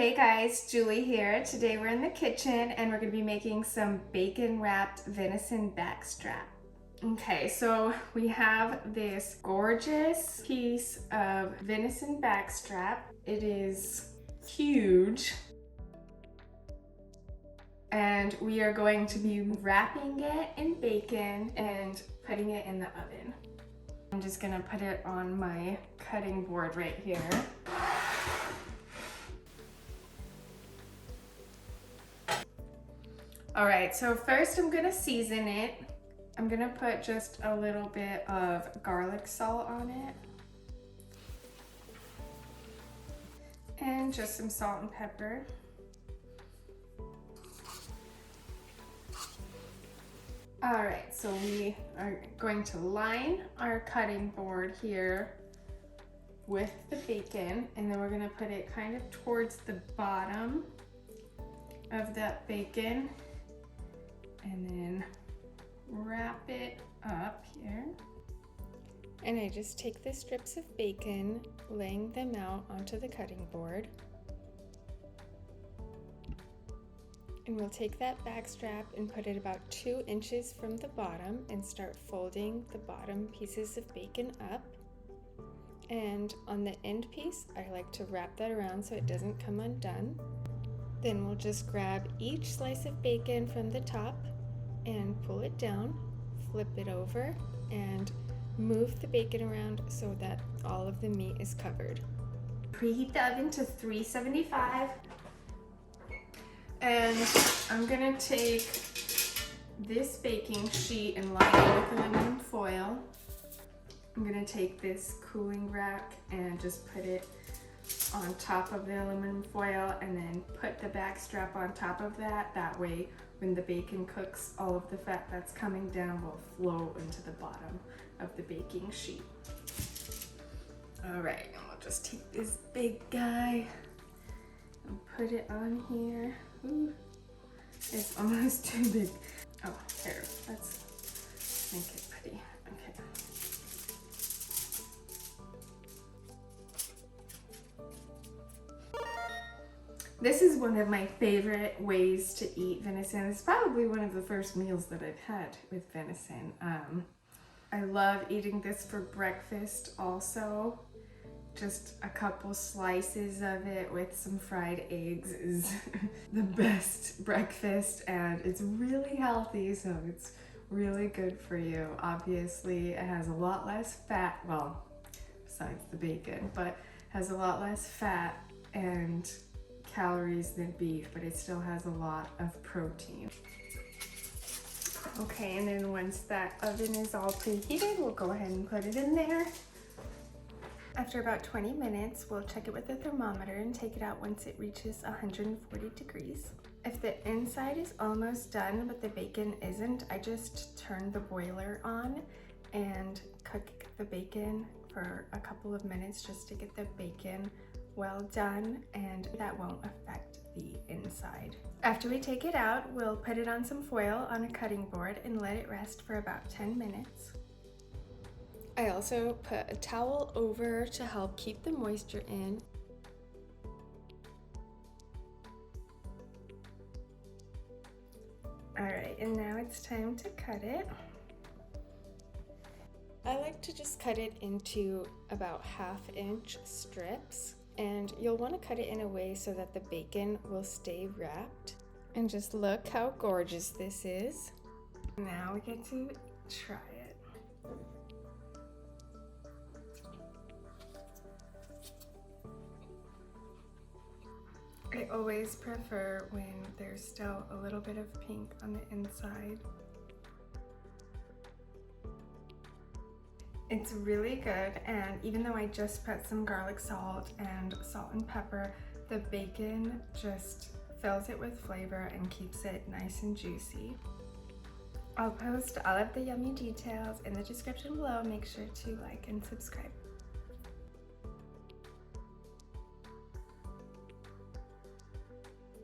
Hey guys, Julie here. Today we're in the kitchen and we're going to be making some bacon wrapped venison backstrap. Okay, so we have this gorgeous piece of venison backstrap. It is huge. And we are going to be wrapping it in bacon and putting it in the oven. I'm just gonna put it on my cutting board right here. All right, so first I'm gonna season it. I'm gonna put just a little bit of garlic salt on it. And just some salt and pepper. All right, so we are going to line our cutting board here with the bacon, and then we're gonna put it kind of towards the bottom of that bacon, and then wrap it up here. And I just take the strips of bacon, laying them out onto the cutting board. And we'll take that backstrap and put it about 2 inches from the bottom and start folding the bottom pieces of bacon up. And on the end piece, I like to wrap that around so it doesn't come undone. Then we'll just grab each slice of bacon from the top and pull it down, flip it over, and move the bacon around so that all of the meat is covered. Preheat the oven to 375. And I'm gonna take this baking sheet and line it with aluminum foil. I'm gonna take this cooling rack and just put it on top of the aluminum foil and then put the backstrap on top of that. That way, when the bacon cooks, all of the fat that's coming down will flow into the bottom of the baking sheet. All right, and we'll just take this big guy and put it on here. Ooh, it's almost too big. Oh, here, let's make it pretty. Okay. This is one of my favorite ways to eat venison. It's probably one of the first meals that I've had with venison. I love eating this for breakfast also. Just a couple slices of it with some fried eggs is the best breakfast, and it's really healthy, so it's really good for you. Obviously, it has a lot less fat, well, besides the bacon, but has a lot less fat and calories than beef, but it still has a lot of protein. Okay, and then once that oven is all preheated, we'll go ahead and put it in there. After about 20 minutes, we'll check it with a thermometer and take it out once it reaches 140 degrees. If the inside is almost done but the bacon isn't, I just turn the boiler on and cook the bacon for a couple of minutes just to get the bacon well done, and that won't affect the inside. After we take it out, we'll put it on some foil on a cutting board and let it rest for about 10 minutes. I also put a towel over to help keep the moisture in. All right, and now it's time to cut it. I like to just cut it into about 1/2-inch strips, and you'll want to cut it in a way so that the bacon will stay wrapped. And just look how gorgeous this is. Now we get to try it. I always prefer when there's still a little bit of pink on the inside. It's really good, and even though I just put some garlic salt and salt and pepper, the bacon just fills it with flavor and keeps it nice and juicy. I'll post all of the yummy details in the description below. Make sure to like and subscribe.